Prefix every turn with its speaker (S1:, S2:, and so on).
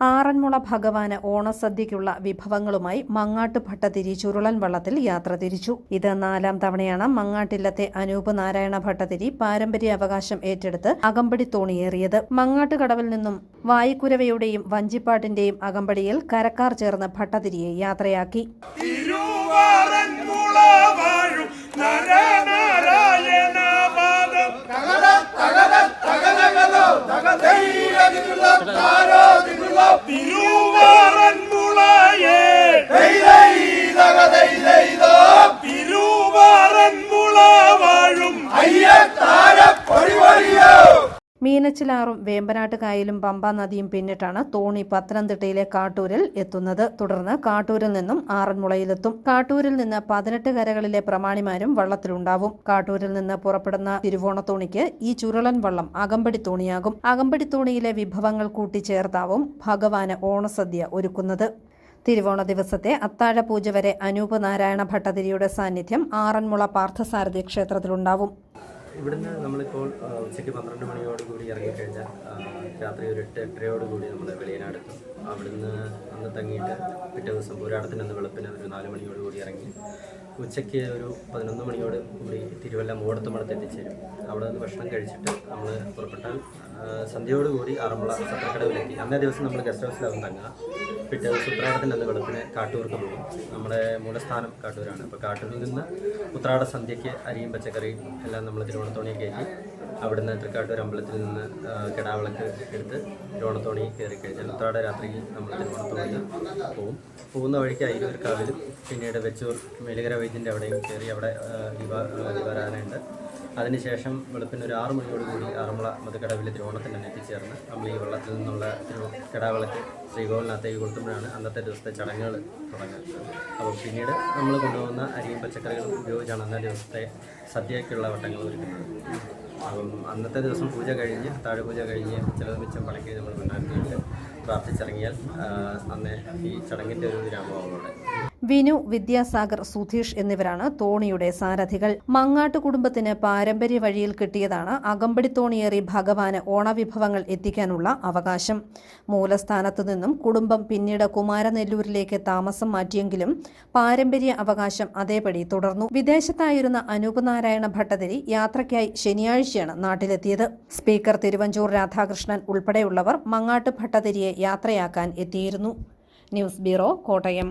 S1: ആറന്മുള ഭഗവാന് ഓണസദ്യയ്ക്കുള്ള വിഭവങ്ങളുമായി മങ്ങാട്ട് ഭട്ടതിരി ചുരുളൻ വള്ളത്തിൽ യാത്ര തിരിച്ചു. ഇത് 4ാം തവണയാണ് മങ്ങാട്ടില്ലത്തെ അനൂപ് നാരായണ ഭട്ടതിരി പാരമ്പര്യ അവകാശം ഏറ്റെടുത്ത് അകമ്പടി തോണിയേറിയത്. മങ്ങാട്ട് കടവിൽ നിന്നും വായിക്കുരവയുടെയും വഞ്ചിപ്പാട്ടിന്റെയും അകമ്പടിയിൽ കരക്കാർ ചേർന്ന് ഭട്ടതിരിയെ യാത്രയാക്കി. മീനച്ചിലാറും വേമ്പനാട്ട് കായലും പമ്പ നദിയും പിന്നിട്ടാണ് തോണി പത്തനംതിട്ടയിലെ കാട്ടൂരിൽ എത്തുന്നത്. തുടർന്ന് കാട്ടൂരിൽ നിന്നും ആറന്മുളയിലെത്തും. കാട്ടൂരിൽ നിന്ന് 18 കരകളിലെ പ്രമാണിമാരും വള്ളത്തിലുണ്ടാവും. കാട്ടൂരിൽ നിന്ന് പുറപ്പെടുന്ന തിരുവോണത്തോണിക്ക് ഈ ചുരുളൻ വള്ളം അകമ്പടി തോണിയാകും. അകമ്പടി തോണിയിലെ വിഭവങ്ങൾ കൂട്ടിച്ചേർത്താവും ഭഗവാന് ഓണസദ്യ ഒരുക്കുന്നത്. തിരുവോണ ദിവസത്തെ അത്താഴ പൂജ വരെ അനൂപ് നാരായണ ഭട്ടതിരിയുടെ സാന്നിധ്യം ആറന്മുള പാർത്ഥസാരഥി ക്ഷേത്രത്തിലുണ്ടാവും.
S2: ഇവിടുന്ന് നമ്മളിപ്പോൾ ഉച്ചയ്ക്ക് 12 മണിയോടുകൂടി ഇറങ്ങിക്കഴിഞ്ഞാൽ രാത്രി ഒരു 8-8:30 നമ്മൾ വെളിയനാടെത്തും. അവിടുന്ന് അന്ന് തങ്ങിയിട്ട് പിറ്റേ ദിവസം പൂരാടത്തിനന്ന് വെളുപ്പിന് ഒരു 4 മണിയോടുകൂടി ഇറങ്ങി ഉച്ചയ്ക്ക് ഒരു 11 മണിയോടുകൂടി തിരുവല്ല മൂടത്തുമടത്ത് എത്തിച്ചേരും. അവിടെ നിന്ന് ഭക്ഷണം കഴിച്ചിട്ട് നമ്മൾ പുറപ്പെട്ടാൽ സന്ധ്യയോടുകൂടി ആറന്മുള സത്രക്കടവിലെത്തി. അന്നേ ദിവസം നമ്മൾ ഗസ്റ്റ് ഹൗസിലാവും തങ്ങുക. പിറ്റേ ദിവസം ഉത്രാടത്തിനന്ന് വെളുപ്പിന് കാട്ടൂർക്ക് പോകും. നമ്മുടെ മൂലസ്ഥാനം കാട്ടൂരാണ്. അപ്പോൾ കാട്ടൂരിൽ നിന്ന് ഉത്രാട സന്ധ്യയ്ക്ക് അരിയും പച്ചക്കറിയും എല്ലാം നമ്മൾ തിരുവോണത്തോണി കയറ്റി അവിടുന്ന് തൃക്കാട്ടൂർ അമ്പലത്തിൽ നിന്ന് കിടാവിളക്ക് എടുത്ത് തിരുവോണത്തോണി കയറി കഴിഞ്ഞാൽ ഉത്രാട രാത്രി നമ്മൾ തിരുവോണത്തോണി പോകുന്ന വഴിക്ക് അയിരൂർക്കാവിലും പിന്നീട് വെച്ചൂർ മേലുകര വൈദ്യൻ്റെ അവിടെയും കയറി അവിടെ ദിവാരാധനയുണ്ട്. അതിനുശേഷം വെളുപ്പിന് ഒരു 6 മണിയോടുകൂടി ആറന്മുള മധുക്കടവിലെ തിരുവോണത്തിന് തന്നെ എത്തിച്ചേർന്ന് നമ്മൾ ഈ വെള്ളത്തിൽ നിന്നുള്ള കിടാവിളക്ക് ശ്രീകോവിലിനകത്തേക്ക് കൊളുത്തുമ്പോഴാണ് അന്നത്തെ ദിവസത്തെ ചടങ്ങുകൾ തുടങ്ങുന്നത്. അപ്പോൾ പിന്നീട് നമ്മൾ കൊണ്ടുപോകുന്ന അരിയും പച്ചക്കറികളും ഉപയോഗിച്ചാണ് അന്നേ ദിവസത്തെ സദ്യയ്ക്കുള്ള വട്ടങ്ങൾ ഒരുക്കുന്നത്. അപ്പം അന്നത്തെ ദിവസം പൂജ കഴിഞ്ഞ് താഴെപൂജ കഴിഞ്ഞ് ചിലത് മിച്ചം പണക്കി നമ്മൾ കൊണ്ടാക്കിയിട്ട് പ്രാർത്ഥിച്ചിറങ്ങിയാൽ അന്നേ ഈ ചടങ്ങിൻ്റെ ഒരു വിരാമമാവുന്നുണ്ട്.
S1: വിനു, വിദ്യാസാഗർ, സുധീഷ് എന്നിവരാണ് തോണിയുടെ സാരഥികൾ. മങ്ങാട്ട് കുടുംബത്തിന് പാരമ്പര്യ വഴിയിൽ കിട്ടിയതാണ് അകമ്പടി തോണിയേറി ഭഗവാന് ഓണവിഭവങ്ങൾ എത്തിക്കാനുള്ള അവകാശം. മൂലസ്ഥാനത്തു നിന്നും കുടുംബം പിന്നീട് കുമാരനെല്ലൂരിലേക്ക് താമസം മാറ്റിയെങ്കിലും പാരമ്പര്യ അവകാശം അതേപടി തുടർന്നു. വിദേശത്തായിരുന്ന അനൂപ് നാരായണ ഭട്ടതിരി യാത്രയ്ക്കായി ശനിയാഴ്ചയാണ് നാട്ടിലെത്തിയത്. സ്പീക്കർ തിരുവഞ്ചൂർ രാധാകൃഷ്ണൻ ഉൾപ്പെടെയുള്ളവർ മങ്ങാട്ട് ഭട്ടതിരിയെ യാത്രയാക്കാൻ എത്തിയിരുന്നു. News bureau, Kottayam.